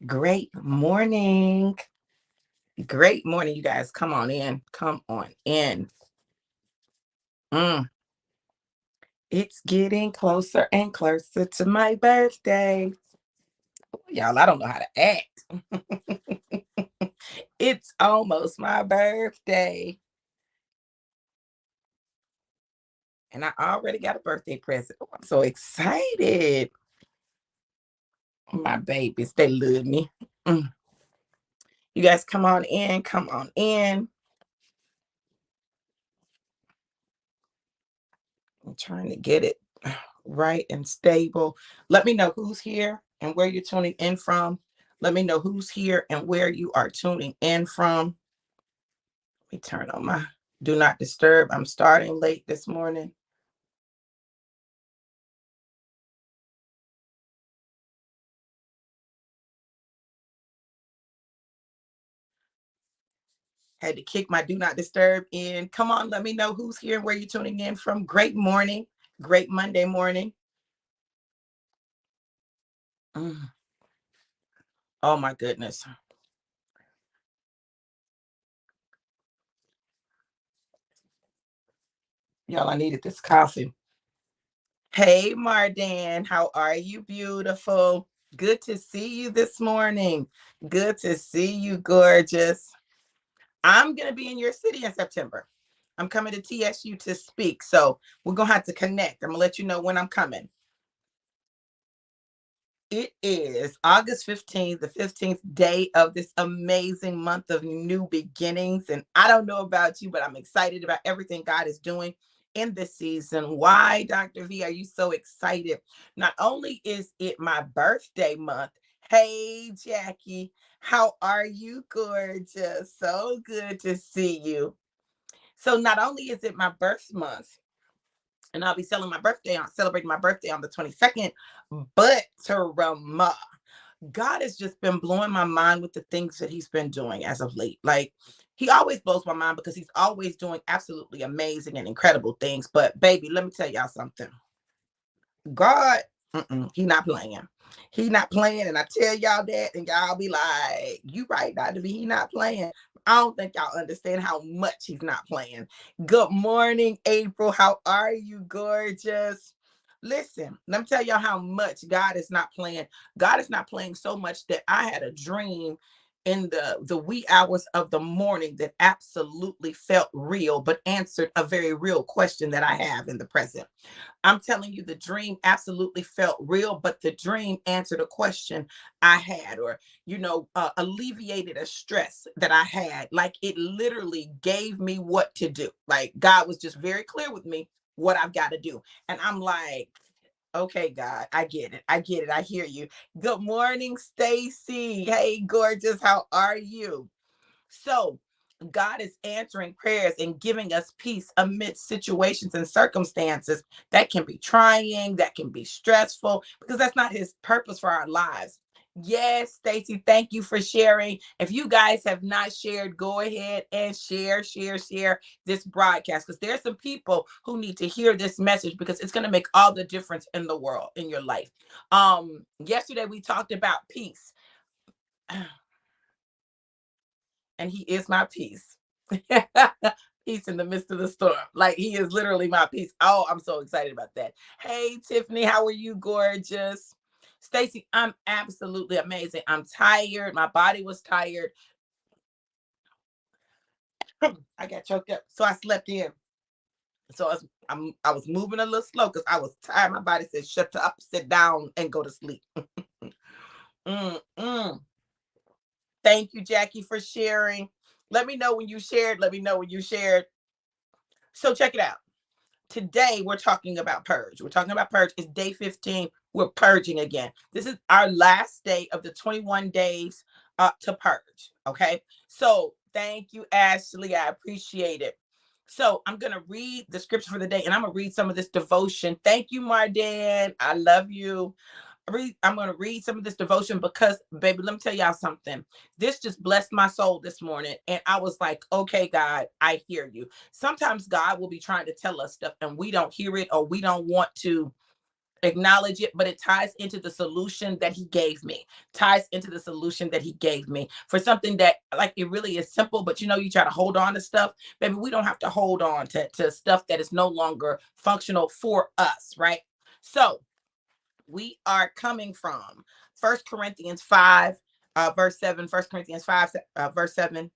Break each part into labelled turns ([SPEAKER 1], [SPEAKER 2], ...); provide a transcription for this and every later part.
[SPEAKER 1] Great morning. Great morning, you guys. Come on in. Come on in. Mm, it's getting closer and closer to my birthday. Y'all, I don't know how to act. It's almost my birthday. And I already got a birthday present. Oh, I'm so excited. My babies, they love me. Mm. You guys come on in. Come on in. I'm trying to get it right and stable. Let me know who's here and where you're tuning in from. Let me know who's here and where you are tuning in from. Let me turn on my do not disturb. I'm starting late this morning. Had to kick my do not disturb in. Come on, let me know who's here and where you're tuning in from. Great morning. Great Monday morning. Mm. Oh my goodness. Y'all, I needed this coffee. Hey, Mardan, how are you, beautiful? Good to see you this morning. Good to see you, gorgeous. I'm going to be in your city in September. I'm coming to TSU to speak, so we're going to have to connect. I'm going to let you know when I'm coming. It is August 15th, the 15th day of this amazing month of new beginnings. And I don't know about you, but I'm excited about everything God is doing in this season. Why, Dr. V, are you so excited? Not only is it my birthday month, hey, Jackie, how are you, gorgeous? So good to see you. So, not only is it my birth month, and I'll be celebrating my birthday on the 22nd, but Rama, God has just been blowing my mind with the things that he's been doing as of late. Like, he always blows my mind because he's always doing absolutely amazing and incredible things. But baby, let me tell y'all something. God, he not playing. He not playing, and I tell y'all that, and y'all be like, "You right, Dr. B, he not playing." I don't think y'all understand how much he's not playing. Good morning, April. How are you, gorgeous? Listen, let me tell y'all how much God is not playing. God is not playing so much that I had a dream in the wee hours of the morning that absolutely felt real, but answered a very real question that I have in the present. I'm telling you, the dream absolutely felt real, but the dream answered a question I had, or, alleviated a stress that I had. Like, it literally gave me what to do. Like, God was just very clear with me what I've got to do. And I'm like, okay, God, I get it. I get it. I hear you. Good morning, Stacy. Hey, gorgeous. How are you? So, God is answering prayers and giving us peace amidst situations and circumstances that can be trying, that can be stressful, because that's not his purpose for our lives. Yes, Stacy, thank you for sharing. If you guys have not shared, go ahead and share this broadcast, because there's some people who need to hear this message, because it's going to make all the difference in the world, in your life. Yesterday we talked about peace. And he is my peace. Peace in the midst of the storm. Like, he is literally my peace. Oh, I'm so excited about that. Hey, Tiffany, how are you, gorgeous? Stacy, I'm absolutely amazing. I'm tired. My body was tired. I got choked up, so I slept in. So I was moving a little slow because I was tired. My body said, "Shut up, sit down, and go to sleep." Mm-mm. Thank you, Jackie, for sharing. Let me know when you shared. Let me know when you shared. So check it out. Today we're talking about purge. We're talking about purge. It's day 15. We're purging again. This is our last day of the 21 days to purge. Okay. So thank you, Ashley. I appreciate it. So I'm going to read the scripture for the day, and I'm going to read some of this devotion. Thank you, Mardan. I love you. I'm going to read some of this devotion because, baby, let me tell y'all something. This just blessed my soul this morning. And I was like, okay, God, I hear you. Sometimes God will be trying to tell us stuff and we don't hear it, or we don't want to acknowledge it, but it ties into the solution that he gave me, ties into the solution that he gave me for something that, like, it really is simple, but you try to hold on to stuff. Baby, we don't have to hold on to stuff that is no longer functional for us, right? So we are coming from First Corinthians 5, verse 7, 1 Corinthians 5, verse 7.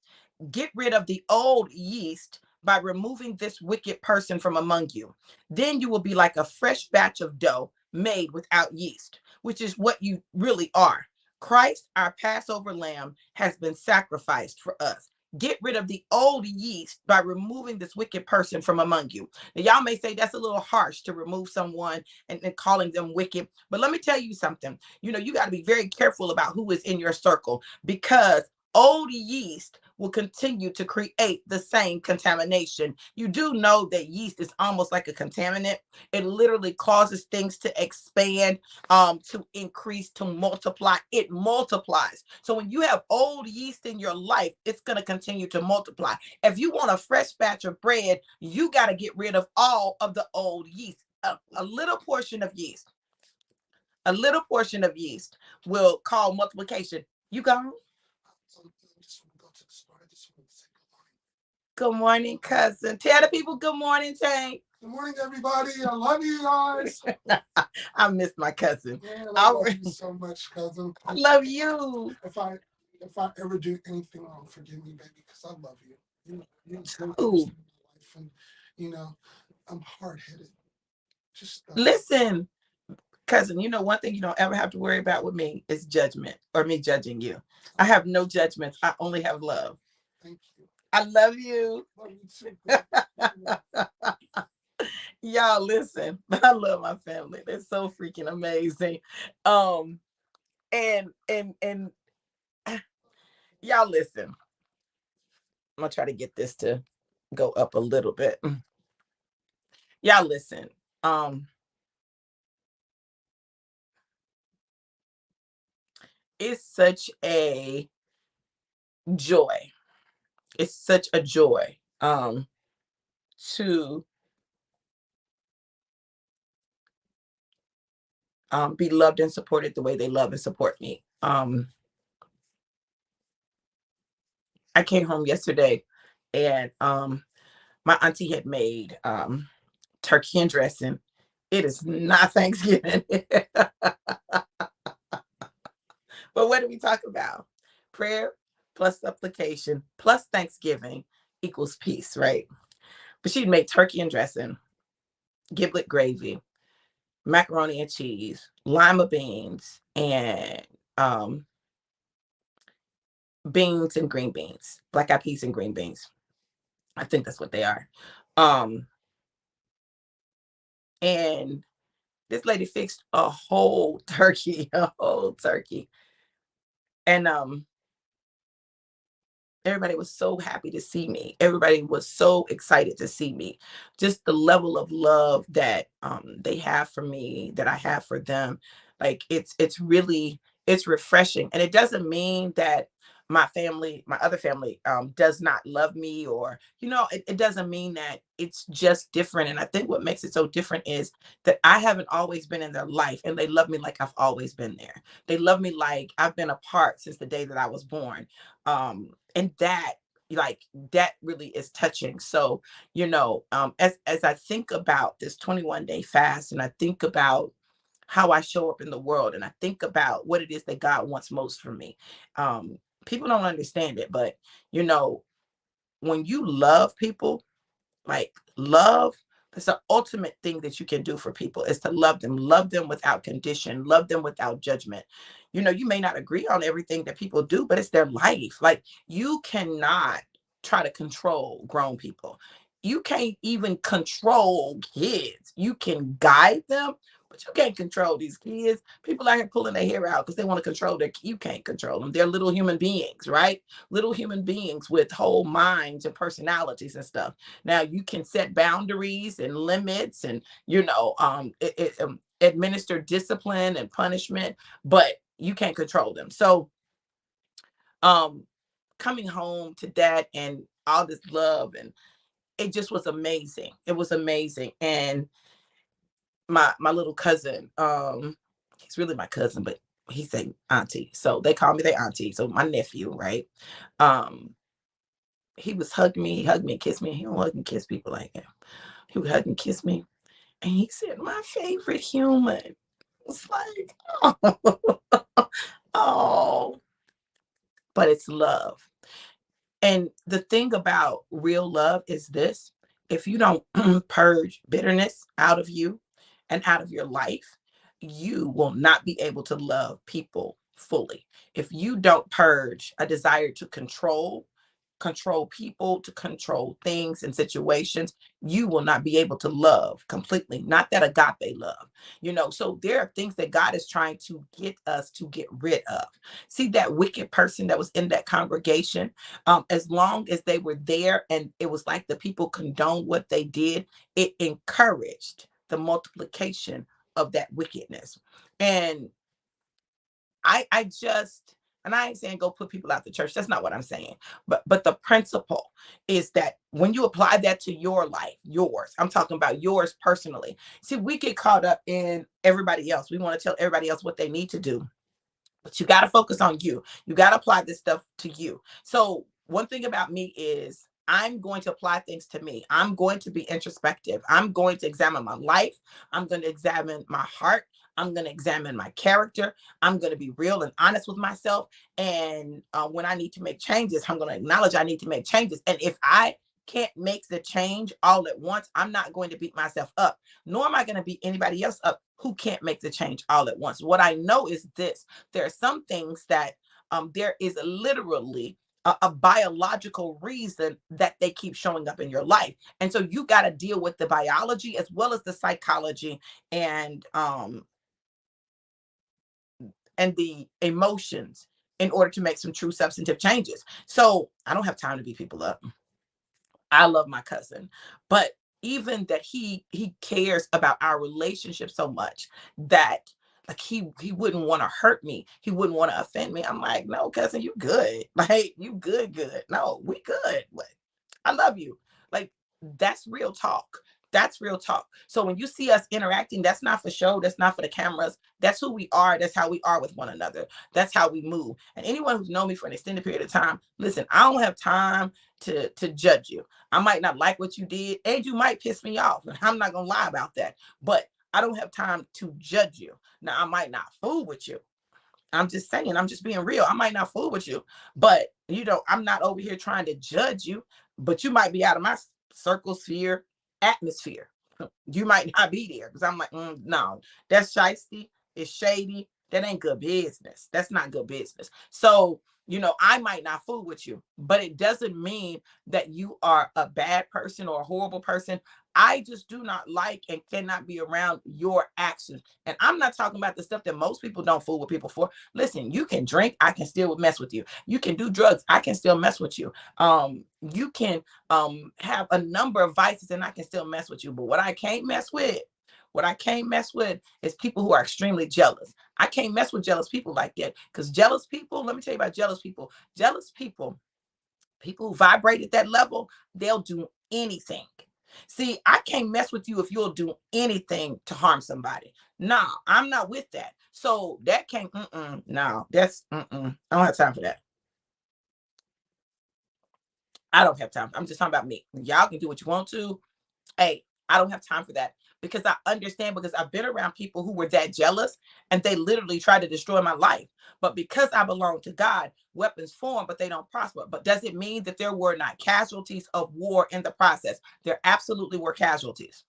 [SPEAKER 1] Get rid of the old yeast by removing this wicked person from among you. Then you will be like a fresh batch of dough made without yeast, which is what you really are. Christ, our Passover lamb, has been sacrificed for us. Get rid of the old yeast by removing this wicked person from among you. Now, y'all may say that's a little harsh to remove someone and calling them wicked. But let me tell you something. You got to be very careful about who is in your circle, because old yeast will continue to create the same contamination. You do know that yeast is almost like a contaminant. It literally causes things to expand, to increase, to multiply. It multiplies. So when you have old yeast in your life, it's going to continue to multiply. If you want a fresh batch of bread, you got to get rid of all of the old yeast. A little portion of yeast, a little portion of yeast will cause multiplication. You gone? Good morning, cousin. Tell the people good morning, Tank.
[SPEAKER 2] Good morning, everybody. I love you guys.
[SPEAKER 1] I miss my cousin.
[SPEAKER 2] Man, I love you so much, cousin.
[SPEAKER 1] I love you.
[SPEAKER 2] If I ever do anything wrong, forgive me, baby, because I love you. You're so
[SPEAKER 1] Ooh.
[SPEAKER 2] in my life, and I'm hard headed. Just
[SPEAKER 1] listen, cousin. One thing you don't ever have to worry about with me is judgment or me judging you. I have no judgments. I only have love.
[SPEAKER 2] Thank you.
[SPEAKER 1] I love you.
[SPEAKER 2] Love you too.
[SPEAKER 1] Y'all, listen. I love my family. They're so freaking amazing. And y'all, listen. I'm gonna try to get this to go up a little bit. Y'all, listen. It's such a joy. It's such a joy to be loved and supported the way they love and support me. I came home yesterday, and my auntie had made turkey and dressing. It is not Thanksgiving. But what do we talk about? Prayer plus supplication plus Thanksgiving equals peace, right? But she'd make turkey and dressing, giblet gravy, macaroni and cheese, lima beans, and beans and green beans, black eyed peas and green beans. I think that's what they are. And this lady fixed a whole turkey, a whole turkey. And everybody was so happy to see me. Everybody was so excited to see me. Just the level of love that they have for me, that I have for them. Like, it's refreshing. And it doesn't mean that my family, my other family, does not love me, or it doesn't mean that. It's just different. And I think what makes it so different is that I haven't always been in their life, and they love me like I've always been there. They love me like I've been a part since the day that I was born. And that, like, that really is touching. So as I think about this 21-day fast, and I think about how I show up in the world, and I think about what it is that God wants most from me, people don't understand it, but when you love people, like, love, that's the ultimate thing that you can do for people, is to love them without condition, love them without judgment. You may not agree on everything that people do, but it's their life. Like, you cannot try to control grown people. You can't even control kids. You can guide them, but you can't control these kids. People out here pulling their hair out because they want to control you can't control them. They're little human beings, right? Little human beings with whole minds and personalities and stuff. Now, you can set boundaries and limits, and administer discipline and punishment, but you can't control them. So coming home to that and all this love, and it just was amazing. It was amazing. And my little cousin, he's really my cousin, but he say auntie, so they call me their auntie. So my nephew, right? Um, he was hugging me, he hugged me and kissed me. He don't hug and kiss people like him. He would hug and kiss me, and he said, "My favorite human." It's like, oh, oh, but it's love. And the thing about real love is this: if you don't purge bitterness out of you and out of your life, you will not be able to love people fully. If you don't purge a desire to control people, to control things and situations, you will not be able to love completely. Not that agape love, So there are things that God is trying to get us to get rid of. See that wicked person that was in that congregation, as long as they were there and it was like the people condoned what they did, it encouraged the multiplication of that wickedness. And I just, and I ain't saying go put people out the church. That's not what I'm saying. But the principle is that when you apply that to your life, yours, I'm talking about yours personally. See, we get caught up in everybody else. We want to tell everybody else what they need to do, but you got to focus on you. You got to apply this stuff to you. So one thing about me is I'm going to apply things to me. I'm going to be introspective. I'm going to examine my life. I'm going to examine my heart. I'm going to examine my character. I'm going to be real and honest with myself. And when I need to make changes, I'm going to acknowledge I need to make changes. And if I can't make the change all at once, I'm not going to beat myself up, nor am I going to beat anybody else up who can't make the change all at once. What I know is this: there are some things that there is literally a biological reason that they keep showing up in your life. And so you got to deal with the biology as well as the psychology and the emotions in order to make some true substantive changes. So I don't have time to beat people up. I love my cousin, but even that he cares about our relationship so much that like he wouldn't want to hurt me. He wouldn't want to offend me. I'm like, no, cousin, you good. Like you good, good. No, we good. But I love you. Like that's real talk. That's real talk. So when you see us interacting, that's not for show. That's not for the cameras. That's who we are. That's how we are with one another. That's how we move. And anyone who's known me for an extended period of time, listen, I don't have time to judge you. I might not like what you did, and you might piss me off. And I'm not gonna lie about that. But I don't have time to judge you. Now I might not fool with you. I'm just saying, I'm just being real. I might not fool with you, but I'm not over here trying to judge you, but you might be out of my circle, sphere, atmosphere. You might not be there because I'm like, no, that's shisty, it's shady. That ain't good business. That's not good business. So, I might not fool with you, but it doesn't mean that you are a bad person or a horrible person. I just do not like and cannot be around your actions. And I'm not talking about the stuff that most people don't fool with people for. Listen, you can drink, I can still mess with you. You can do drugs, I can still mess with you. You can have a number of vices and I can still mess with you. But what I can't mess with is people who are extremely jealous. I can't mess with jealous people like that because jealous people, let me tell you about jealous people. Jealous people who vibrate at that level, they'll do anything. See, I can't mess with you if you'll do anything to harm somebody. Nah, I'm not with that. So that can't, no, that's, I don't have time for that. I don't have time. I'm just talking about me. Y'all can do what you want to. Hey, I don't have time for that because I understand, because I've been around people who were that jealous and they literally tried to destroy my life. But because I belong to God, weapons form, but they don't prosper. But does it mean that there were not casualties of war in the process? There absolutely were casualties.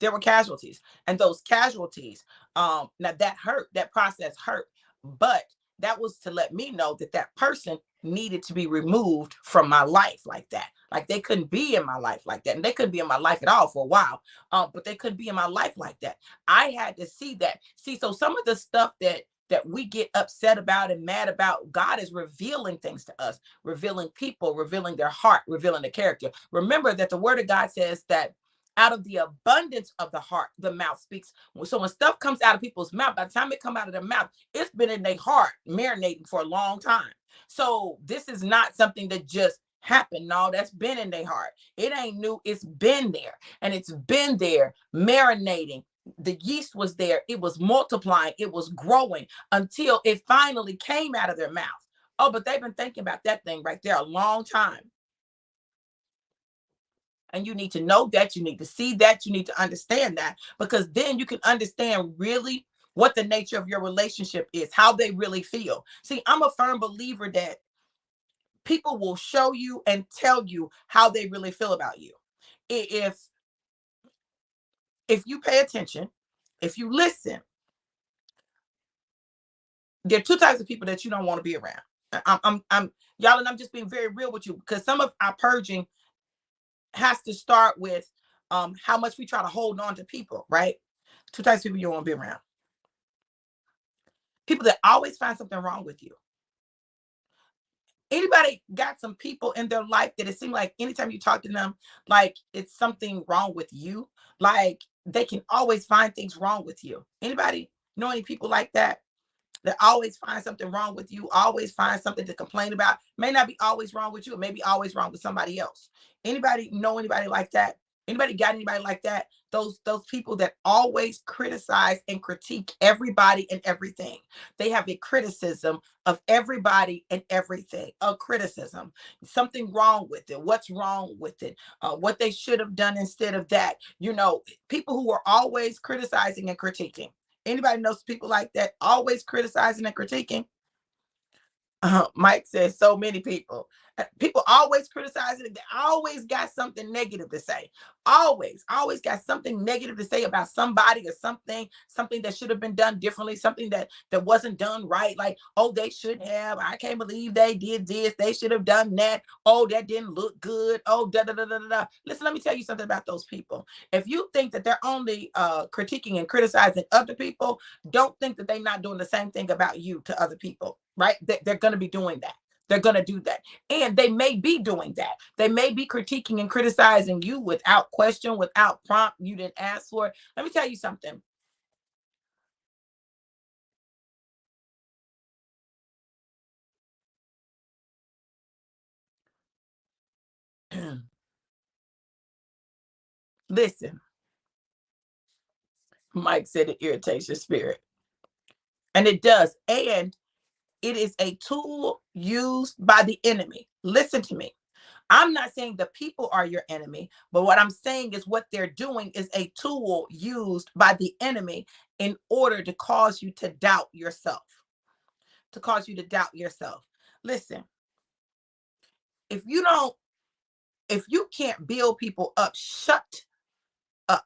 [SPEAKER 1] There were casualties, and those casualties, now that hurt, that process hurt, but that was to let me know that that person needed to be removed from my life like that. Like they couldn't be in my life like that, and they couldn't be in my life at all for a while. But they couldn't be in my life like that. I had to see that. See, so some of the stuff that we get upset about and mad about, God is revealing things to us, revealing people, revealing their heart, revealing the character. Remember that the word of God says that out of the abundance of the heart, the mouth speaks. So when stuff comes out of people's mouth, by the time it comes out of their mouth, it's been in their heart marinating for a long time. So this is not something that just happened. No, that's been in their heart. It ain't new. It's been there, and it's been there marinating the yeast was there. It was multiplying. It was growing until it finally came out of their mouth. Oh, but they've been thinking about that thing right there a long time. And you need to know that, you need to see that, you need to understand that, because then you can understand really what the nature of your relationship is, how they really feel. See, I'm a firm believer that people will show you and tell you how they really feel about you. If you pay attention, if you listen, there are two types of people that you don't want to be around. I'm y'all, and I'm just being very real with you, because some of our purging has to start with how much we try to hold on to people, right? Two types of people you don't want to be around. People that always find something wrong with you. Anybody got some people in their life that it seems like anytime you talk to them, like it's something wrong with you? Like they can always find things wrong with you. Anybody know any people like that? That always find something wrong with you, always find something to complain about. May not be always wrong with you, it may be always wrong with somebody else. Anybody know anybody like that? Anybody got anybody like that? Those people that always criticize and critique everybody and everything. They have a criticism of everybody and everything. A criticism, something wrong with it. What's wrong with it? What they should have done instead of that. You know, people who are always criticizing and critiquing. Anybody knows people like that, always criticizing and critiquing? Mike says so many people. People always criticizing. They always got something negative to say. Always got something negative to say about somebody or something that should have been done differently, something that wasn't done right. Like, oh, they should have. I can't believe they did this. They should have done that. Oh, that didn't look good. Oh, da da da da da. Listen, let me tell you something about those people. If you think that they're only critiquing and criticizing other people, don't think that they're not doing the same thing about you to other people, right? They're going to be doing that. They're going to do that. And they may be doing that. They may be critiquing and criticizing you without question, without prompt. You didn't ask for it. Let me tell you something. Listen, Mike said it irritates your spirit. And it does. And it is a tool used by the enemy. Listen to me. I'm not saying the people are your enemy, but what I'm saying is what they're doing is a tool used by the enemy in order to cause you to doubt yourself. To cause you to doubt yourself. Listen, if you don't, if you can't build people up, shut up.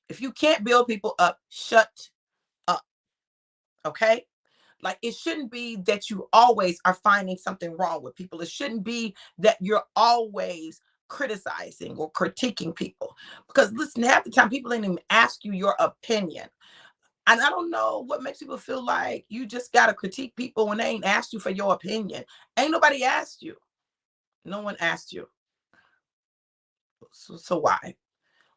[SPEAKER 1] If you can't build people up, shut up. Okay? Like, it shouldn't be that you always are finding something wrong with people. It shouldn't be that you're always criticizing or critiquing people. Because listen, half the time people ain't even ask you your opinion. And I don't know what makes people feel like you just gotta critique people when they ain't asked you for your opinion. Ain't nobody asked you. No one asked you. So why?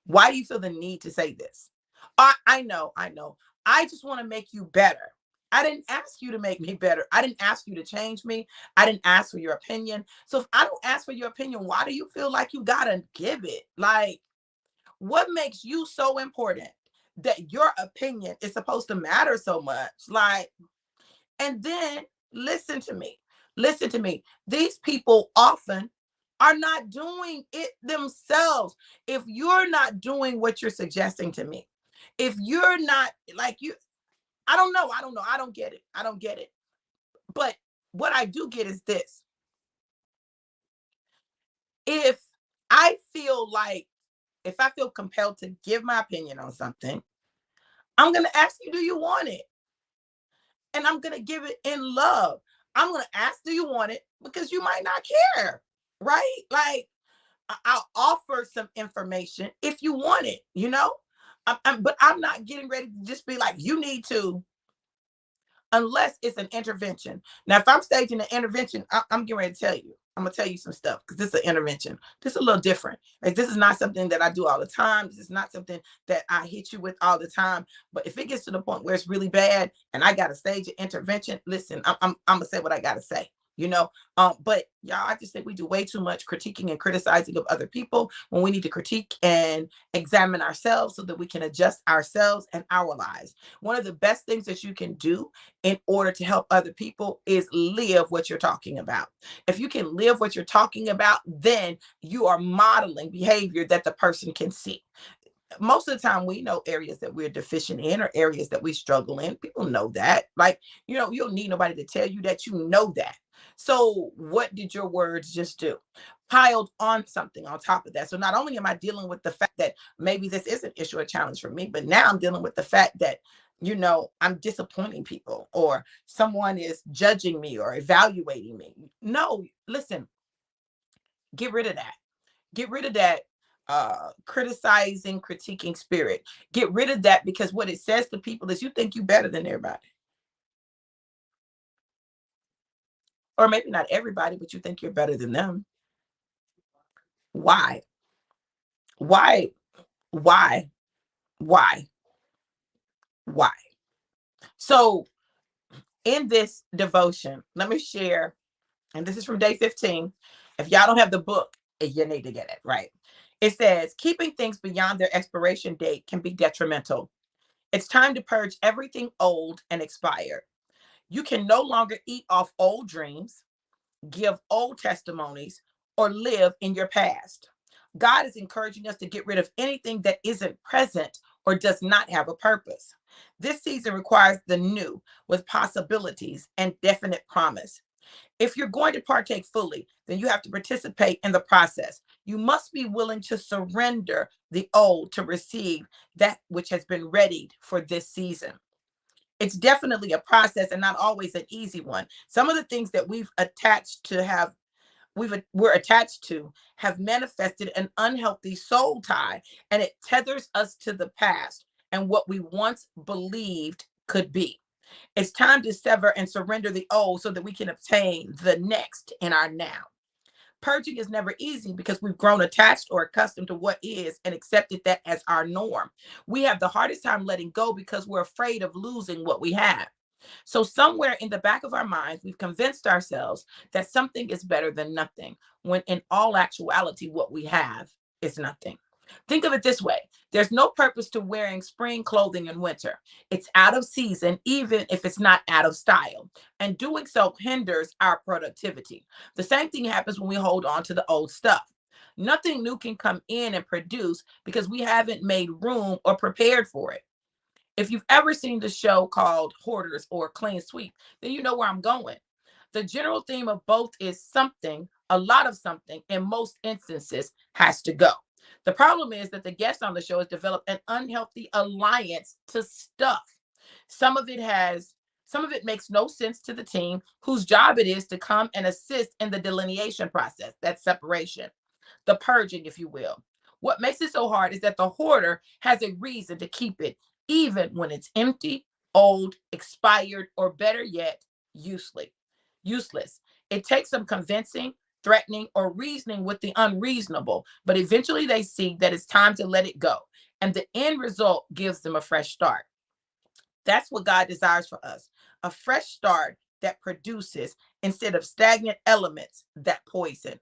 [SPEAKER 1] Why do you feel the need to say this? I know, I know. I just want to make you better. I didn't ask you to make me better. I didn't ask you to change me. I didn't ask for your opinion. So if I don't ask for your opinion, why do you feel like you gotta give it? Like, what makes you so important that your opinion is supposed to matter so much? Like, and then listen to me. Listen to me. These people often are not doing it themselves. If you're not doing what you're suggesting to me, if you're not like you, I don't know. I don't know. I don't get it. I don't get it. But what I do get is this. If I feel like, if I feel compelled to give my opinion on something, I'm going to ask you, do you want it? And I'm going to give it in love. I'm going to ask, do you want it? Because you might not care, right? Like, I'll offer some information if you want it, you know? But I'm not getting ready to just be like, you need to, unless it's an intervention. Now, if I'm staging an intervention, I'm getting ready to tell you. I'm gonna tell you some stuff because this is an intervention. This is a little different. Like, this is not something that I do all the time. This is not something that I hit you with all the time. But if it gets to the point where it's really bad and I gotta stage an intervention, listen, I'm gonna say what I gotta say. But y'all, I just think we do way too much critiquing and criticizing of other people when we need to critique and examine ourselves so that we can adjust ourselves and our lives. One of the best things that you can do in order to help other people is live what you're talking about. If you can live what you're talking about, then you are modeling behavior that the person can see. Most of the time we know areas that we're deficient in or areas that we struggle in. People know that. Like, you don't need nobody to tell you that, you know that. So what did your words just do? Piled on something on top of that. So not only am I dealing with the fact that maybe this is an issue or challenge for me, but now I'm dealing with the fact that I'm disappointing people, or someone is judging me or evaluating me. No, listen, get rid of that. Get rid of that criticizing, critiquing spirit. Get rid of that, because what it says to people is you think you better than everybody. Or maybe not everybody, but you think you're better than them. Why? Why? Why? Why? Why? So in this devotion, let me share, and this is from day 15. If y'all don't have the book, you need to get it, right? It says, keeping things beyond their expiration date can be detrimental. It's time to purge everything old and expired. You can no longer eat off old dreams, give old testimonies, or live in your past. God is encouraging us to get rid of anything that isn't present or does not have a purpose. This season requires the new with possibilities and definite promise. If you're going to partake fully, then you have to participate in the process. You must be willing to surrender the old to receive that which has been readied for this season. It's definitely a process and not always an easy one. Some of the things that we're attached to have manifested an unhealthy soul tie, and it tethers us to the past and what we once believed could be. It's time to sever and surrender the old so that we can obtain the next in our now. Purging is never easy because we've grown attached or accustomed to what is and accepted that as our norm. We have the hardest time letting go because we're afraid of losing what we have. So, somewhere in the back of our minds, we've convinced ourselves that something is better than nothing, when in all actuality, what we have is nothing. Think of it this way: there's no purpose to wearing spring clothing in winter. It's out of season, even if it's not out of style. And doing so hinders our productivity. The same thing happens when we hold on to the old stuff. Nothing new can come in and produce because we haven't made room or prepared for it. If you've ever seen the show called Hoarders or Clean Sweep, then you know where I'm going. The general theme of both is something, a lot of something, in most instances, has to go. The problem is that the guest on the show has developed an unhealthy alliance to stuff. Some of it has some of it makes no sense to the team whose job it is to come and assist in the delineation process, that separation, the purging, if you will. What makes it so hard is that the hoarder has a reason to keep it, even when it's empty, old, expired, or better yet, useless. Useless. It takes some convincing, threatening, or reasoning with the unreasonable, but eventually they see that it's time to let it go. And the end result gives them a fresh start. That's what God desires for us, a fresh start that produces instead of stagnant elements that poison.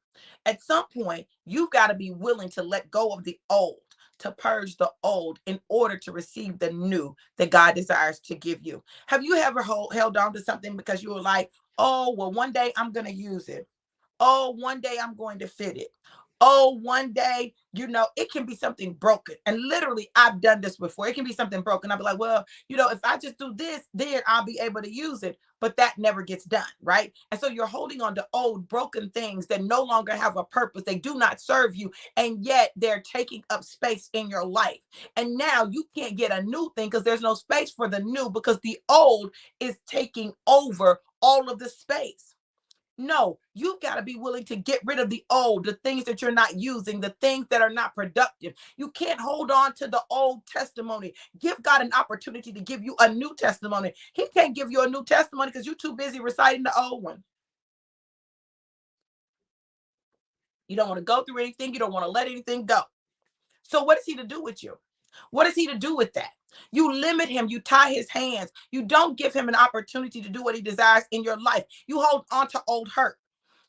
[SPEAKER 1] At some point, you've got to be willing to let go of the old, to purge the old in order to receive the new that God desires to give you. Have you ever held on to something because you were like, oh, well, one day I'm going to use it? Oh, one day I'm going to fit it. Oh, one day, it can be something broken. And literally, I've done this before. It can be something broken. I'll be like, well, if I just do this, then I'll be able to use it. But that never gets done, right? And so you're holding on to old, broken things that no longer have a purpose. They do not serve you. And yet they're taking up space in your life. And now you can't get a new thing because there's no space for the new, because the old is taking over all of the space. No, you've got to be willing to get rid of the old, the things that you're not using, the things that are not productive. You can't hold on to the old testimony. Give God an opportunity to give you a new testimony. He can't give you a new testimony because you're too busy reciting the old one. You don't want to go through anything. You don't want to let anything go. So what is he to do with you? What is he to do with that? You limit him, you tie his hands, you don't give him an opportunity to do what he desires in your life. You hold on to old hurt.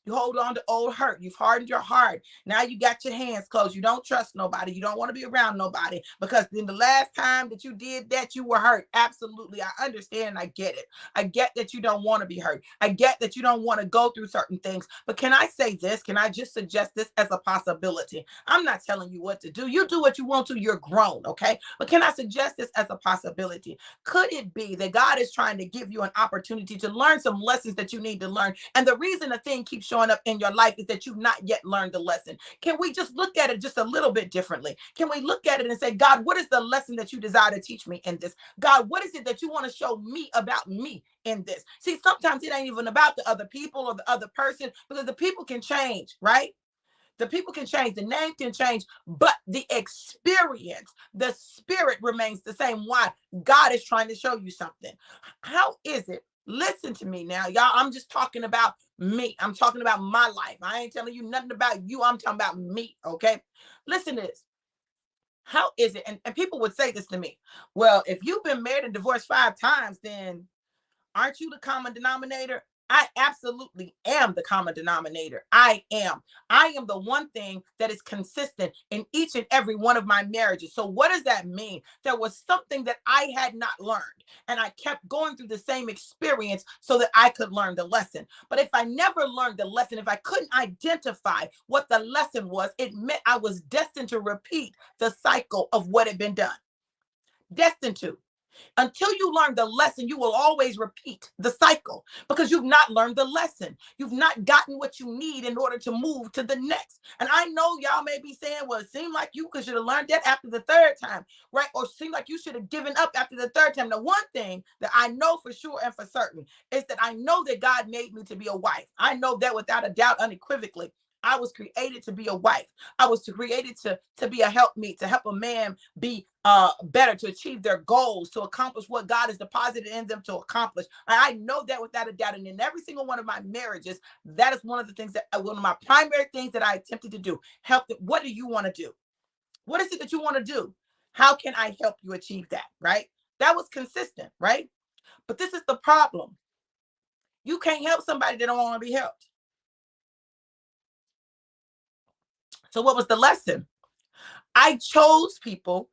[SPEAKER 1] You hold on to old hurt. You've hardened your heart. Now you got your hands closed. You don't trust nobody. You don't want to be around nobody because then the last time that you did that, you were hurt. Absolutely. I understand. I get it. I get that you don't want to be hurt. I get that you don't want to go through certain things. But can I say this? Can I just suggest this as a possibility? I'm not telling you what to do. You do what you want to. You're grown. Okay. But can I suggest this as a possibility? Could it be that God is trying to give you an opportunity to learn some lessons that you need to learn? And the reason a thing keeps showing up in your life is that you've not yet learned the lesson. Can we just look at it just a little bit differently? Can we look at it and say, God, what is the lesson that you desire to teach me in this? God, what is it that you want to show me about me in this? See, sometimes it ain't even about the other people or the other person, because the people can change, right? The people can change, the name can change, but the experience, the spirit remains the same. Why? God is trying to show you something. How is it? Listen to me now, y'all. I'm just talking about me. I'm talking about my life. I ain't telling you nothing about you. I'm talking about me. Okay. Listen to this. How is it? And people would say this to me. Well, if you've been married and divorced 5 times, then aren't you the common denominator? I absolutely am the common denominator. I am. I am the one thing that is consistent in each and every one of my marriages. So what does that mean? There was something that I had not learned, and I kept going through the same experience so that I could learn the lesson. But if I never learned the lesson, if I couldn't identify what the lesson was, it meant I was destined to repeat the cycle of what had been done. Destined to. Until you learn the lesson, you will always repeat the cycle because you've not learned the lesson. You've not gotten what you need in order to move to the next. And I know y'all may be saying, well, it seemed like you should have learned that after the third time, right? Or seemed like you should have given up after the third time. The one thing that I know for sure and for certain is that I know that God made me to be a wife. I know that without a doubt, unequivocally. I was created to be a wife. I was created to be a helpmeet, to help a man be better, to achieve their goals, to accomplish what God has deposited in them to accomplish. I know that without a doubt. And in every single one of my marriages, that is one of the things that one of my primary things that I attempted to do. Help them. What do you want to do? What is it that you want to do? How can I help you achieve that? Right? That was consistent, right? But this is the problem. You can't help somebody that don't want to be helped. So what was the lesson? I chose people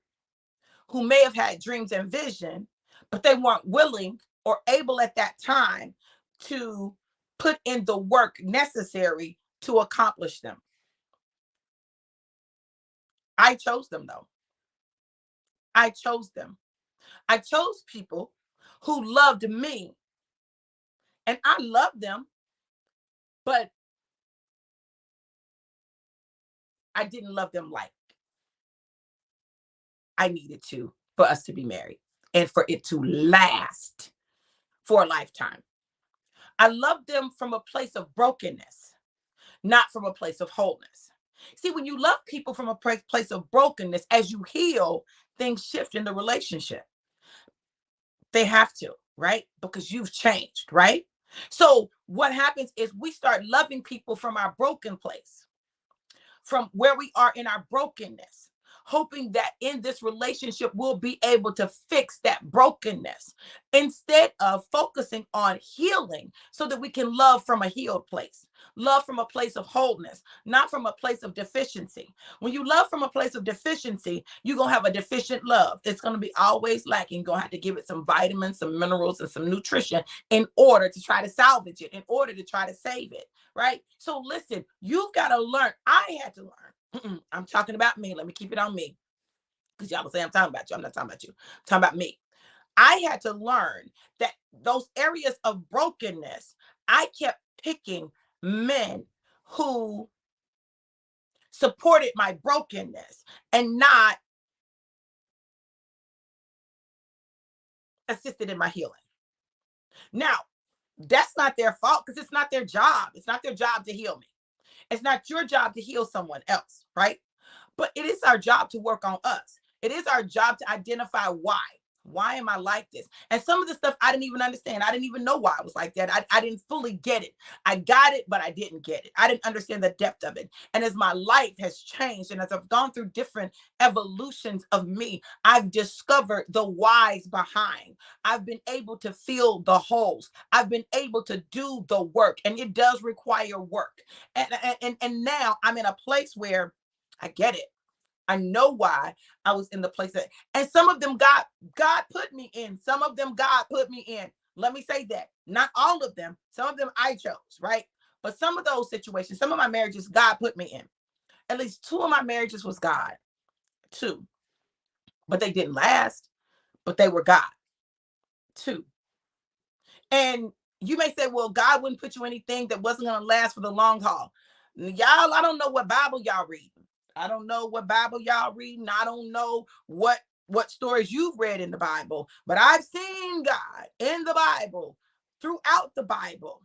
[SPEAKER 1] who may have had dreams and vision, but they weren't willing or able at that time to put in the work necessary to accomplish them. I chose them though. I chose them. I chose people who loved me, and I loved them, but I didn't love them like I needed to for us to be married and for it to last for a lifetime. I loved them from a place of brokenness, not from a place of wholeness. See, when you love people from a place of brokenness, as you heal, things shift in the relationship. They have to, right? Because you've changed, right? So what happens is we start loving people from our broken place, from where we are in our brokenness, hoping that in this relationship we'll be able to fix that brokenness instead of focusing on healing so that we can love from a healed place, love from a place of wholeness, not from a place of deficiency. When you love from a place of deficiency, you're going to have a deficient love. It's going to be always lacking. You're going to have to give it some vitamins, some minerals, and some nutrition in order to try to salvage it, in order to try to save it. Right? So listen, you've got to learn. I had to learn. I'm talking about me. Let me keep it on me. Because y'all will say I'm talking about you. I'm not talking about you. I'm talking about me. I had to learn that those areas of brokenness, I kept picking men who supported my brokenness and not assisted in my healing. Now, that's not their fault because it's not their job. It's not their job to heal me. It's not your job to heal someone else, right? But it is our job to work on us. It is our job to identify why. Why am I like this? And some of the stuff I didn't even understand. I didn't even know why I was like that. I didn't fully get it. I got it, but I didn't get it. I didn't understand the depth of it. And as my life has changed and as I've gone through different evolutions of me, I've discovered the whys behind. I've been able to fill the holes. I've been able to do the work, and it does require work. And now I'm in a place where I get it. I know why I was in the place that, and some of them God put me in. Some of them God put me in. Let me say that. Not all of them. Some of them I chose, right? But some of those situations, some of my marriages, God put me in. At least two of my marriages was God. Two. But they didn't last, but they were God. Two. And you may say, well, God wouldn't put you anything that wasn't going to last for the long haul. Y'all, I don't know what Bible y'all reading. I don't know what Bible y'all reading. I don't know what stories you've read in the Bible, but I've seen God in the Bible, throughout the Bible,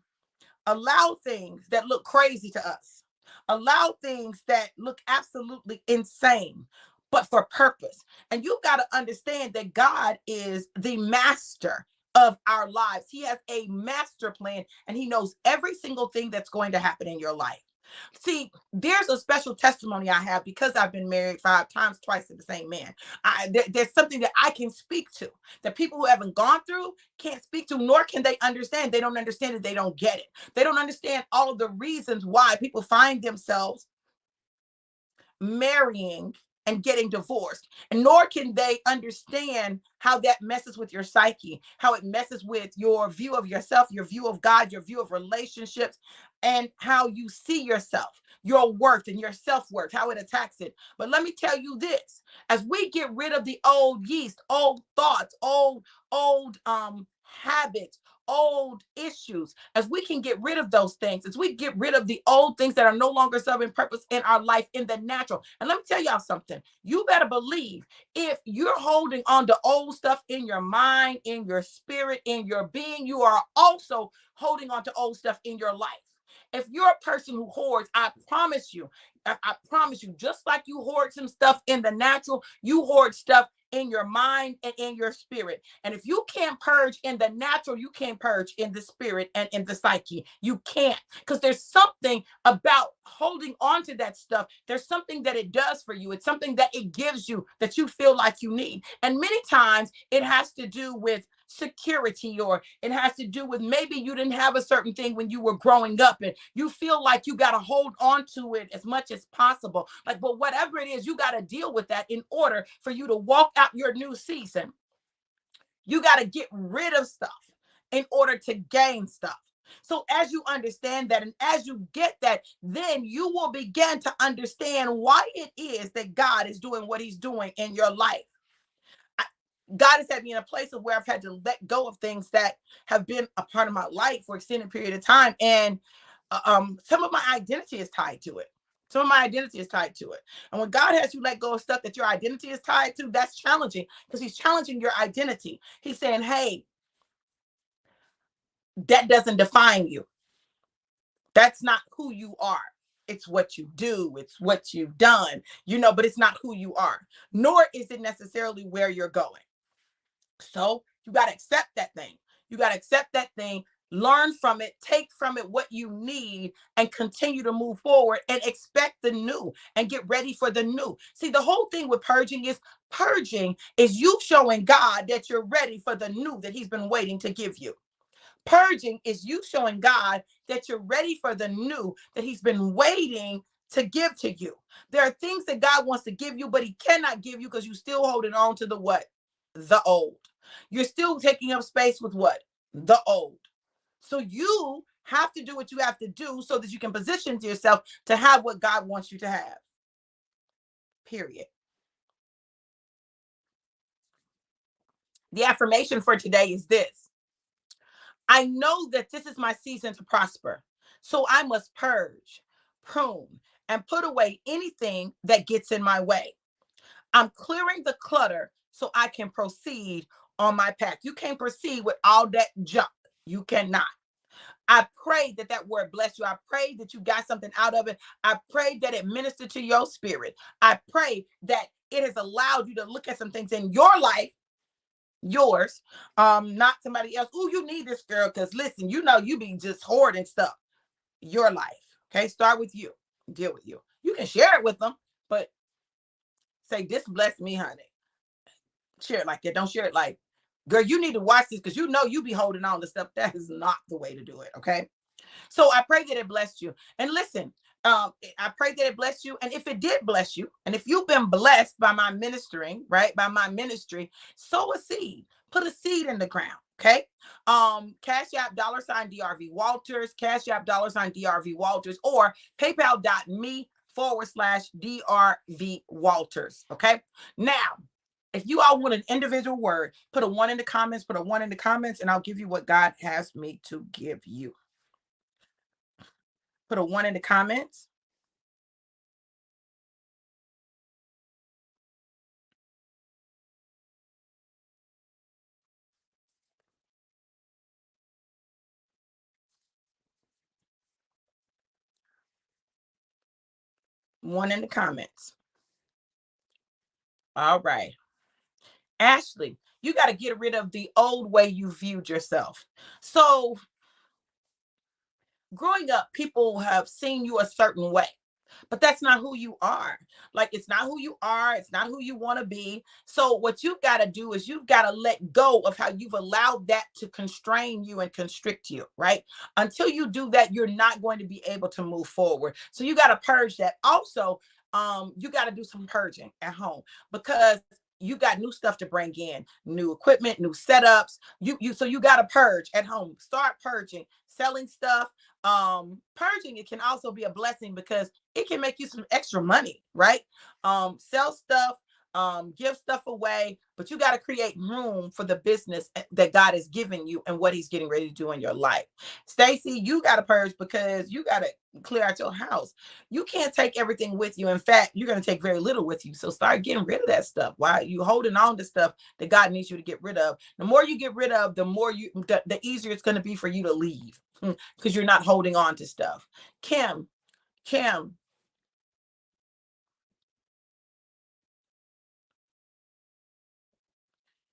[SPEAKER 1] allow things that look crazy to us, allow things that look absolutely insane, but for purpose. And you've got to understand that God is the master of our lives. He has a master plan, and he knows every single thing that's going to happen in your life. See, there's a special testimony I have because I've been married 5 times, twice to the same man. There's something that I can speak to that people who haven't gone through can't speak to, nor can they understand. They don't understand it. They don't get it. They don't understand all of the reasons why people find themselves marrying and getting divorced, and nor can they understand how that messes with your psyche, how it messes with your view of yourself, your view of God, your view of relationships, and how you see yourself, your worth and your self-worth, how it attacks it. But let me tell you this: as we get rid of the old yeast, old thoughts, old habits, old issues, as we can get rid of those things, as we get rid of the old things that are no longer serving purpose in our life in the natural. And let me tell y'all something. You better believe if you're holding on to old stuff in your mind, in your spirit, in your being, you are also holding on to old stuff in your life. If you're a person who hoards, I promise you, I promise you, just like you hoard some stuff in the natural, you hoard stuff in your mind and in your spirit. And if you can't purge in the natural, you can't purge in the spirit and in the psyche. You can't, because there's something about holding on to that stuff. There's something that it does for you. It's something that it gives you that you feel like you need. And many times it has to do with security, or it has to do with maybe you didn't have a certain thing when you were growing up and you feel like you got to hold on to it as much as possible. Like, but whatever it is, you got to deal with that in order for you to walk out your new season. You got to get rid of stuff in order to gain stuff. So as you understand that and as you get that, then you will begin to understand why it is that God is doing what he's doing in your life. God has had me in a place of where I've had to let go of things that have been a part of my life for an extended period of time. And some of my identity is tied to it. Some of my identity is tied to it. And when God has you let go of stuff that your identity is tied to, that's challenging because he's challenging your identity. He's saying, hey, that doesn't define you. That's not who you are. It's what you do. It's what you've done, but it's not who you are, nor is it necessarily where you're going. So you got to accept that thing. You got to accept that thing, learn from it, take from it what you need, and continue to move forward and expect the new and get ready for the new. See, the whole thing with purging is you showing God that you're ready for the new that he's been waiting to give you. Purging is you showing God that you're ready for the new that he's been waiting to give to you. There are things that God wants to give you, but he cannot give you because you're still holding on to the what? The old. You're still taking up space with what? The old. So you have to do what you have to do so that you can position yourself to have what God wants you to have. Period. The affirmation for today is this: I know that this is my season to prosper. So I must purge, prune, and put away anything that gets in my way. I'm clearing the clutter so I can proceed on my path. You can't proceed with all that junk. You cannot. I pray that that word bless you. I pray that you got something out of it. I pray that it ministered to your spirit. I pray that it has allowed you to look at some things in your life yours, not somebody else. Oh, you need this, girl, because listen, you be just hoarding stuff. Your life. Okay, start with you. Deal with you. You can share it with them, but say, this blessed me, honey. Share it like that. Don't share it like, girl, you need to watch this because you be holding on to stuff. That is not the way to do it. Okay. So I pray that it blessed you. And listen, I pray that it blessed you. And if it did bless you, and if you've been blessed by my ministering, right, by my ministry, sow a seed, put a seed in the ground. Okay. Cash App $DRV Walters, Cash App $DRV Walters, or PayPal.me/DRV Walters. Okay. Now, if you all want an individual word, put a 1 in the comments, and I'll give you what God has me to give you. Put a 1 in the comments. One in the comments. All right. Ashley, you got to get rid of the old way you viewed yourself. So, growing up, people have seen you a certain way, but that's not who you are. Like, it's not who you are. It's not who you want to be. So what you've got to do is you've got to let go of how you've allowed that to constrain you and constrict you, right? Until you do that, you're not going to be able to move forward. So you got to purge that. Also, you got to do some purging at home, because you got new stuff to bring in, new equipment, new setups. So you got to purge at home. Start purging, selling stuff. Purging, it can also be a blessing because it can make you some extra money, right? Sell stuff, give stuff away, but you got to create room for the business that God is giving you and what he's getting ready to do in your life. Stacy, you got to purge because you got to clear out your house. You can't take everything with you. In fact, you're going to take very little with you. So start getting rid of that stuff. Why you holding on to stuff that God needs you to get rid of? The more you get rid of, the easier it's going to be for you to leave, because you're not holding on to stuff. Kim,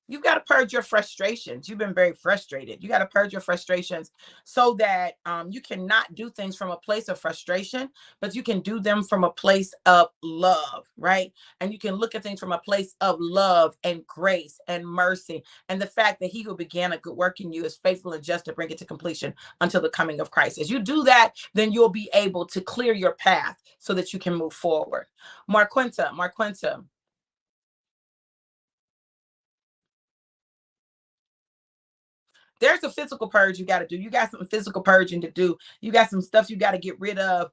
[SPEAKER 1] you've got to purge your frustrations. You've been very frustrated. You got to purge your frustrations so that you cannot do things from a place of frustration, but you can do them from a place of love, right? And you can look at things from a place of love and grace and mercy. And the fact that he who began a good work in you is faithful and just to bring it to completion until the coming of Christ. As you do that, then you'll be able to clear your path so that you can move forward. Marquenta, there's a physical purge you got to do. You got some physical purging to do. You got some stuff you got to get rid of,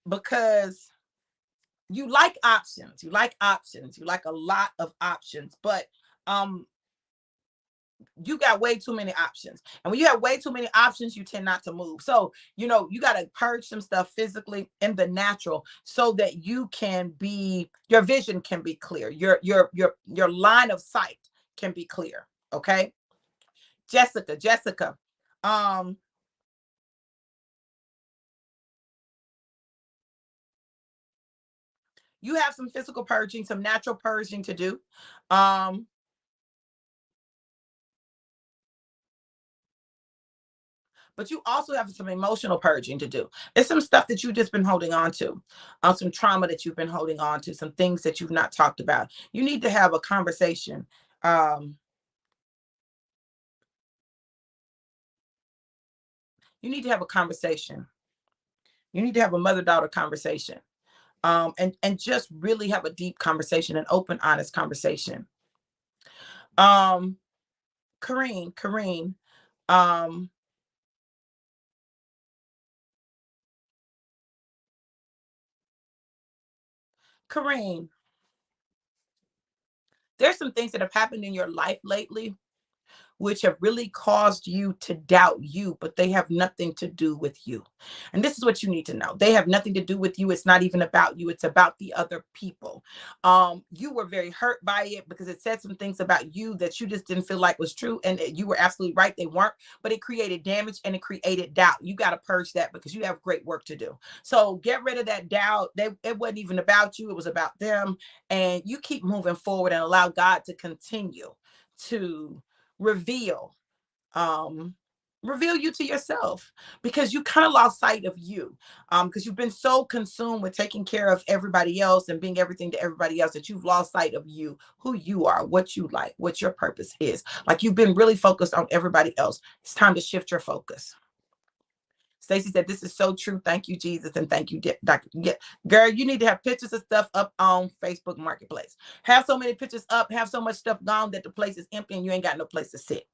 [SPEAKER 1] because you like options. You like options. You like a lot of options, but um you got way too many options. And when you have way too many options, you tend not to move. So, you got to purge some stuff physically in the natural so that your vision can be clear. Your line of sight can be clear. Okay. Jessica, um, you have some physical purging, some natural purging to do. Um, but you also have some emotional purging to do. It's some stuff that you've just been holding on to, some trauma that you've been holding on to, some things that you've not talked about. You need to have a conversation. Um, you need to have a conversation. You need to have a mother-daughter conversation. And just really have a deep conversation, an open, honest conversation. Um, Kareen, um, Kareen, there's some things that have happened in your life lately which have really caused you to doubt you, but they have nothing to do with you. And this is what you need to know. They have nothing to do with you. It's not even about you. It's about the other people. You were very hurt by it because it said some things about you that you just didn't feel like was true. And you were absolutely right. They weren't, but it created damage and it created doubt. You got to purge that because you have great work to do. So get rid of that doubt. It wasn't even about you. It was about them. And you keep moving forward and allow God to continue to reveal um reveal you to yourself, because you kind of lost sight of you, because you've been so consumed with taking care of everybody else and being everything to everybody else, that you've lost sight of you, who you are, what you like, what your purpose is. Like, you've been really focused on everybody else. It's time to shift your focus. Stacy said, "This is so true. Thank you, Jesus, and thank you, Doctor." Yeah, girl, you need to have pictures of stuff up on Facebook Marketplace. Have so many pictures up, have so much stuff gone that the place is empty and you ain't got no place to sit.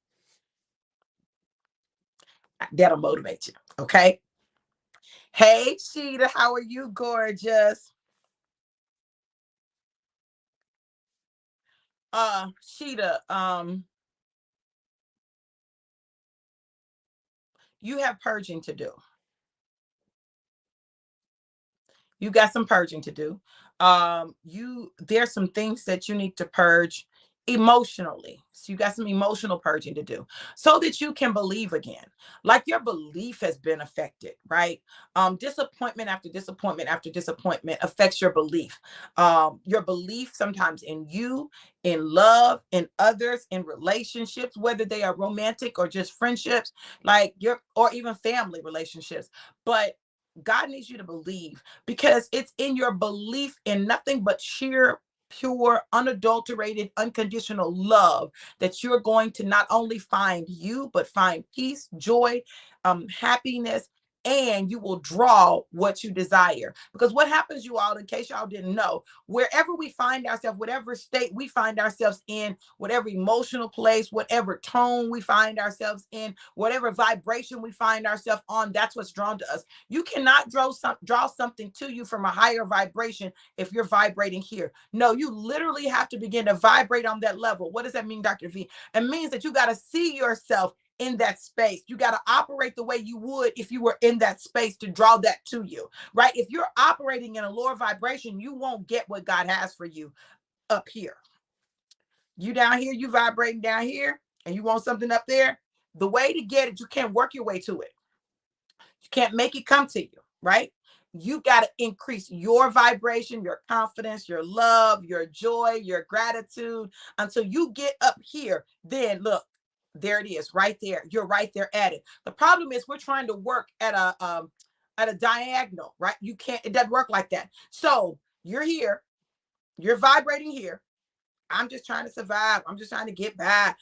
[SPEAKER 1] That'll motivate you. Okay. Hey, Sheeta, how are you, gorgeous? Sheeta, you have purging to do. You got some purging to do. There's some things that you need to purge emotionally. So you got some emotional purging to do so that you can believe again. Like, your belief has been affected, right? Disappointment after disappointment after disappointment affects your belief sometimes in you, in love, in others, in relationships, whether they are romantic or just friendships, like your, or even family relationships. But God needs you to believe, because it's in your belief in nothing but sheer, pure, unadulterated, unconditional love that you're going to not only find you, but find peace, joy, happiness, and you will draw what you desire. Because what happens, you all, in case y'all didn't know, wherever we find ourselves, whatever state we find ourselves in, whatever emotional place, whatever tone we find ourselves in, whatever vibration we find ourselves on, that's what's drawn to us. You cannot draw something to you from a higher vibration if you're vibrating here. No, you literally have to begin to vibrate on that level. What does that mean, Dr. V? It means that you got to see yourself in that space. You got to operate the way you would if you were in that space to draw that to you, right? If you're operating in a lower vibration, you won't get what God has for you up here. You down here, you vibrating down here, and you want something up there. The way to get it, you can't work your way to it. You can't make it come to you, right? You got to increase your vibration, your confidence, your love, your joy, your gratitude until you get up here. Then look, there it is, right there. You're right there at it. The problem is, we're trying to work at a diagonal, right? You can't. It doesn't work like that. So you're here. You're vibrating here. I'm just trying to survive. I'm just trying to get by.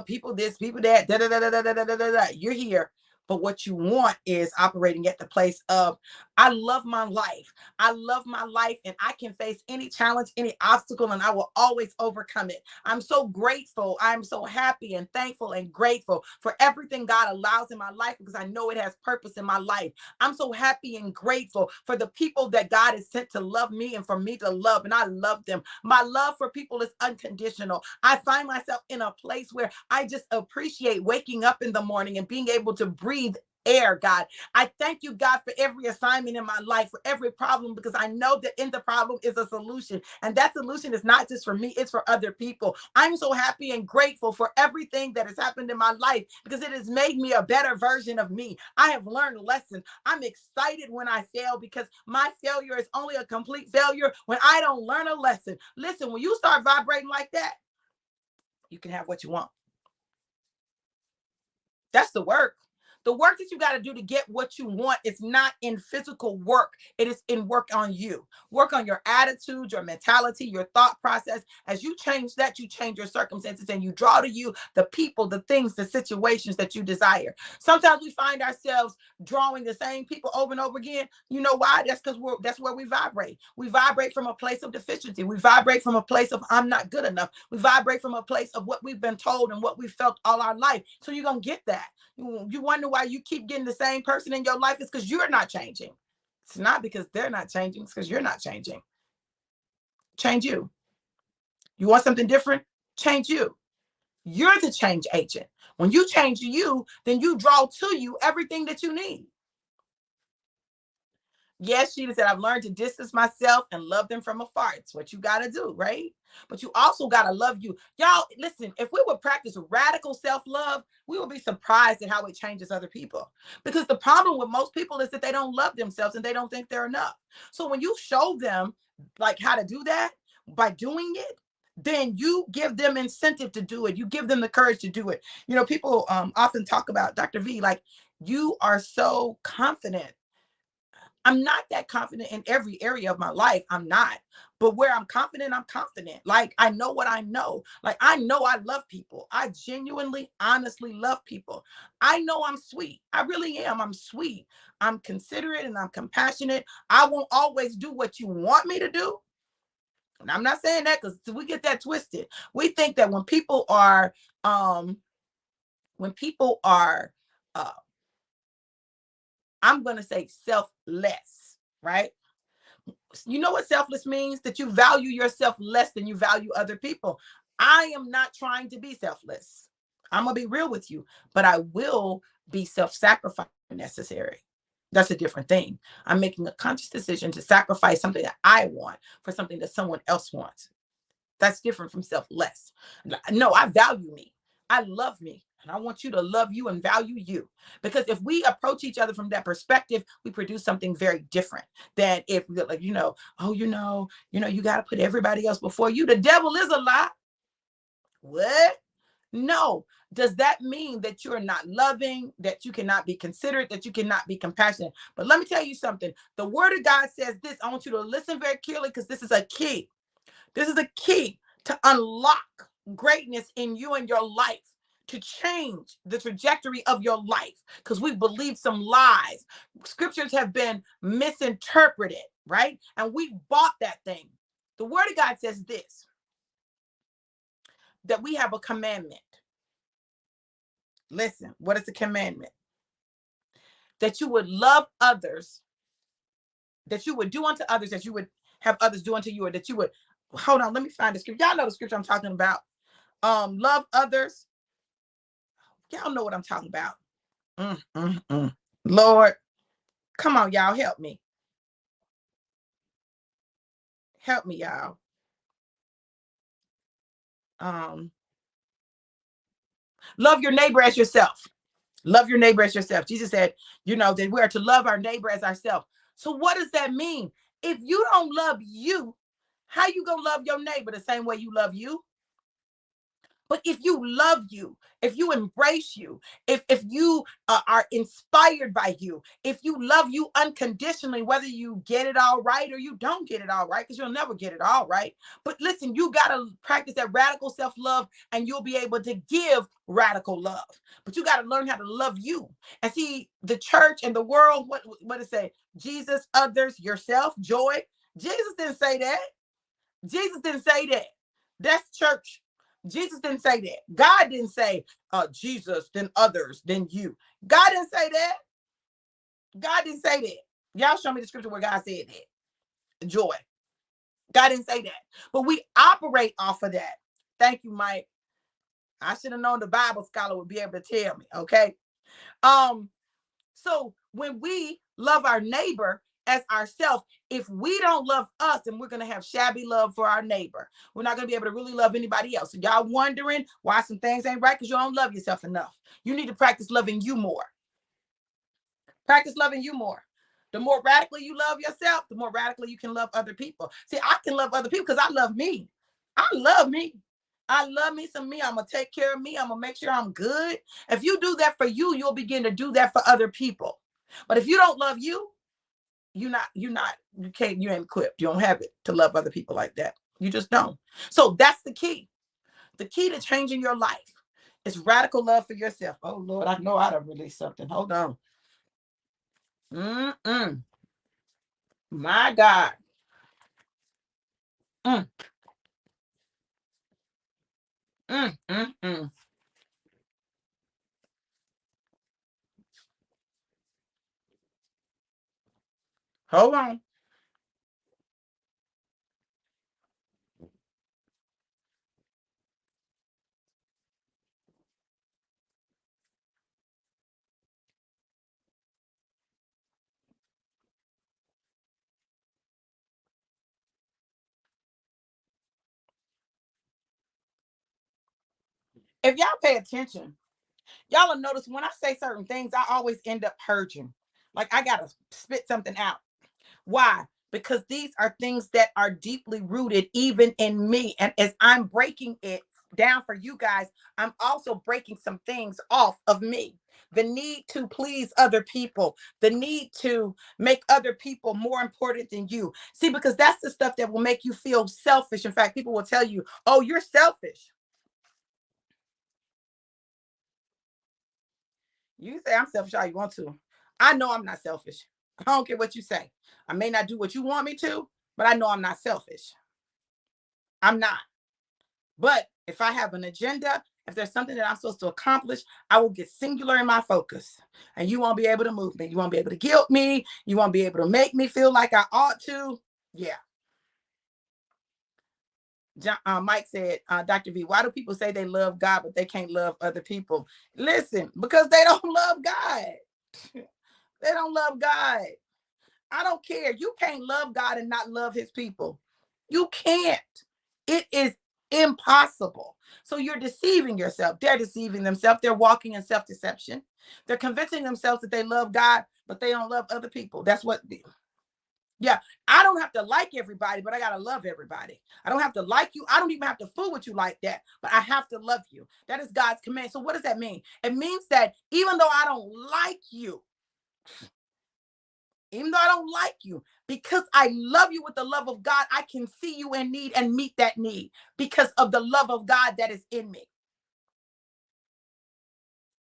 [SPEAKER 1] People this, people that, da da da da da da da da da. You're here. But what you want is operating at the place of, I love my life. I love my life, and I can face any challenge, any obstacle, and I will always overcome it. I'm so grateful. I'm so happy and thankful and grateful for everything God allows in my life, because I know it has purpose in my life. I'm so happy and grateful for the people that God has sent to love me and for me to love, and I love them. My love for people is unconditional. I find myself in a place where I just appreciate waking up in the morning and being able to breathe air, God. I thank you, God, for every assignment in my life, for every problem, because I know that in the problem is a solution. And that solution is not just for me, it's for other people. I'm so happy and grateful for everything that has happened in my life, because it has made me a better version of me. I have learned lessons. I'm excited when I fail, because my failure is only a complete failure when I don't learn a lesson. Listen, when you start vibrating like that, you can have what you want. That's the work. The work that you got to do to get what you want is not in physical work. It is in work on you. Work on your attitude, your mentality, your thought process. As you change that, you change your circumstances, and you draw to you the people, the things, the situations that you desire. Sometimes we find ourselves drawing the same people over and over again. You know why? That's because that's where we vibrate. We vibrate from a place of deficiency. We vibrate from a place of, I'm not good enough. We vibrate from a place of what we've been told and what we felt all our life. So you're going to get that. You wonder why you keep getting the same person in your life. It's because you're not changing. It's not because they're not changing. It's because you're not changing. Change you. You want something different? Change you. You're the change agent. When you change you, then you draw to you everything that you need. Yes, she said, I've learned to distance myself and love them from afar. It's what you got to do, right? But you also got to love you. Y'all, listen, if we would practice radical self-love, we would be surprised at how it changes other people. Because the problem with most people is that they don't love themselves and they don't think they're enough. So when you show them like how to do that by doing it, then you give them incentive to do it. You give them the courage to do it. People often talk about Dr. V, like, you are so confident. I'm not that confident in every area of my life. I'm not. But where I'm confident, I'm confident. Like, I know what I know. Like, I know I love people. I genuinely, honestly love people. I know I'm sweet. I really am. I'm sweet. I'm considerate and I'm compassionate. I won't always do what you want me to do. And I'm not saying that because we get that twisted. We think that um, when people are, uh, I'm going to say selfless, right? You know what selfless means? That you value yourself less than you value other people. I am not trying to be selfless. I'm going to be real with you, but I will be self-sacrificing necessary. That's a different thing. I'm making a conscious decision to sacrifice something that I want for something that someone else wants. That's different from selfless. No, I value me. I love me. And I want you to love you and value you. Because if we approach each other from that perspective, we produce something very different than if we're like, oh, you got to put everybody else before you. The devil is a lie. What? No. Does that mean that you're not loving, that you cannot be considerate, that you cannot be compassionate? But let me tell you something. The word of God says this. I want you to listen very carefully because this is a key. This is a key to unlock greatness in you and your life, to change the trajectory of your life, because we've believed some lies. Scriptures have been misinterpreted, right? And we bought that thing. The word of God says this, that we have a commandment. Listen, what is the commandment? That you would love others, that you would do unto others, that you would have others do unto you, or that you would, hold on, let me find the scripture. Y'all know the scripture I'm talking about. Love others. Y'all know what I'm talking about. Lord, come on, y'all, help me. Help me, y'all. Love your neighbor as yourself. Love your neighbor as yourself. Jesus said, that we are to love our neighbor as ourselves. So what does that mean? If you don't love you, how you gonna love your neighbor the same way you love you? But if you love you, if you embrace you, if you are inspired by you, if you love you unconditionally, whether you get it all right or you don't get it all right, because you'll never get it all right. But listen, you got to practice that radical self-love and you'll be able to give radical love. But you got to learn how to love you. And see, the church and the world, what it say? Jesus, others, yourself, joy. Jesus didn't say that. Jesus didn't say that. That's church. Jesus didn't say that. God didn't say Jesus, then others, then you. God didn't say that. God didn't say that. Y'all show me the scripture where God said that. Joy. God didn't say that. But we operate off of that. Thank you, Mike. I should have known the Bible scholar would be able to tell me. Okay. So when we love our neighbor as ourselves, if we don't love us, then we're going to have shabby love for our neighbor. We're not going to be able to really love anybody else. So y'all wondering why some things ain't right? Because you don't love yourself enough. You need to practice loving you more. Practice loving you more. The more radically you love yourself, the more radically you can love other people. See, I can love other people because I love me. I love me. I love me some me. I'm going to take care of me. I'm going to make sure I'm good. If you do that for you, you'll begin to do that for other people. But if you don't love you, you ain't equipped. You don't have it to love other people like that. You just don't. So that's the key. The key to changing your life is radical love for yourself. Oh Lord, I know I done released something. Hold on. My God. Mm, mm, mm, mm. Hold on. If y'all pay attention, y'all will notice when I say certain things, I always end up purging. Like I gotta spit something out. Why? because these are things that are deeply rooted even in me. And as I'm breaking it down for you guys, I'm also breaking some things off of me. The need to please other people, the need to make other people more important than you. See, because that's the stuff that will make you feel selfish. In fact, people will tell you, oh, you're selfish. You say I'm selfish all you want to. I know I'm not selfish. I don't care what you say. I may not do what you want me to, but I know I'm not selfish. I'm not. But if I have an agenda, if there's something that I'm supposed to accomplish, I will get singular in my focus. And you won't be able to move me. You won't be able to guilt me. You won't be able to make me feel like I ought to. Yeah. Mike said, Dr. V, why do people say they love God, but they can't love other people? Listen, because they don't love God. They don't love God. I don't care. You can't love God and not love his people. You can't. It is impossible. So you're deceiving yourself. They're deceiving themselves. They're walking in self-deception. They're convincing themselves that they love God, but they don't love other people. That's what, yeah. I don't have to like everybody, but I got to love everybody. I don't have to like you. I don't even have to fool with you like that, but I have to love you. That is God's command. So what does that mean? It means that even though I don't like you, even though I don't like you, because I love you with the love of God, I can see you in need and meet that need because of the love of God that is in me.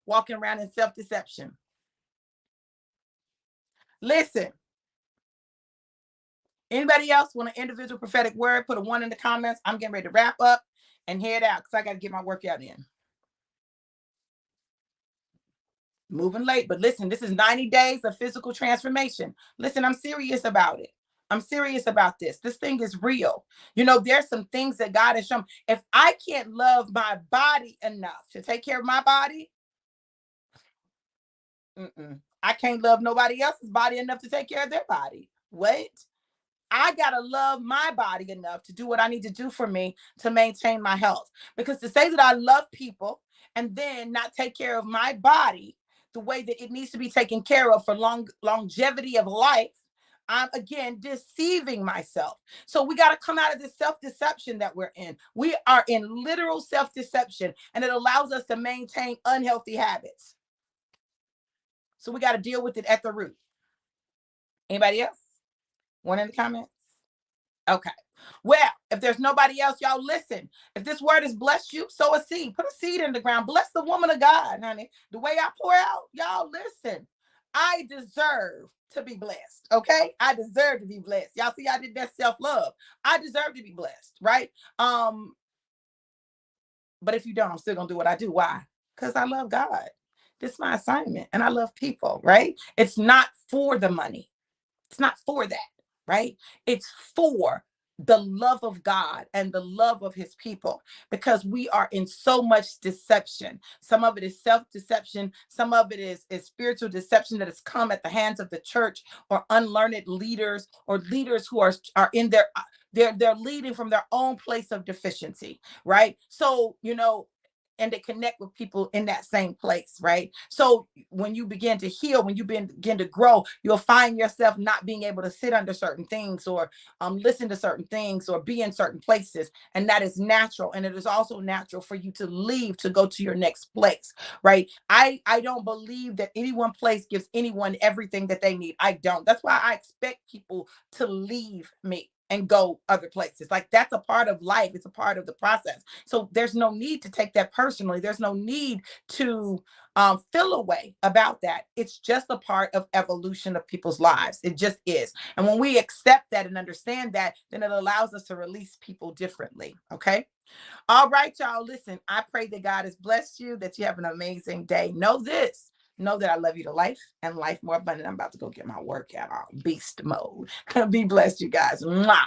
[SPEAKER 1] Walking around in self-deception. Listen, anybody else want an individual prophetic word? Put a 1 in the comments. I'm getting ready to wrap up and head out because I got to get my workout in. Moving late, but listen, this is 90 days of physical transformation. Listen, I'm serious about it. I'm serious about this. This thing is real. You know, there's some things that God has shown. If I can't love my body enough to take care of my body, I can't love nobody else's body enough to take care of their body. Wait. I got to love my body enough to do what I need to do for me to maintain my health. Because to say that I love people and then not take care of my body the way that it needs to be taken care of for longevity of life, I'm again deceiving myself. So we got to come out of this self-deception that we're in. We are in literal self-deception, and it allows us to maintain unhealthy habits. So we got to deal with it at the root. Anybody else? 1 in the comments? Okay. Well, if there's nobody else, y'all listen. If this word has blessed you, sow a seed. Put a seed in the ground. Bless the woman of God, honey. The way I pour out, y'all listen. I deserve to be blessed. Okay. I deserve to be blessed. Y'all see, I did that self-love. I deserve to be blessed, right? But if you don't, I'm still gonna do what I do. Why? Because I love God. This is my assignment, and I love people, right? It's not for the money. It's not for that, right? It's for the love of God and the love of his people, because we are in so much deception. Some of it is self-deception. Some of it is spiritual deception that has come at the hands of the church or unlearned leaders or leaders who are in they're leading from their own place of deficiency, right? So, you know, and they connect with people in that same place, right? So when you begin to heal, when you begin to grow, you'll find yourself not being able to sit under certain things or listen to certain things or be in certain places. And that is natural. And it is also natural for you to leave to go to your next place, right? I don't believe that any one place gives anyone everything that they need. I don't. That's why I expect people to leave me and go other places. Like, that's a part of life. It's a part of the process. So there's no need to take that personally. There's no need to feel a way about that. It's just a part of evolution of people's lives. It just is. And when we accept that and understand that, then it allows us to release people differently. Okay. All right, y'all. Listen, I pray that God has blessed you, that you have an amazing day. Know this. Know that I love you to life and life more abundant. I'm about to go get my workout on beast mode. Be blessed, you guys. Mwah.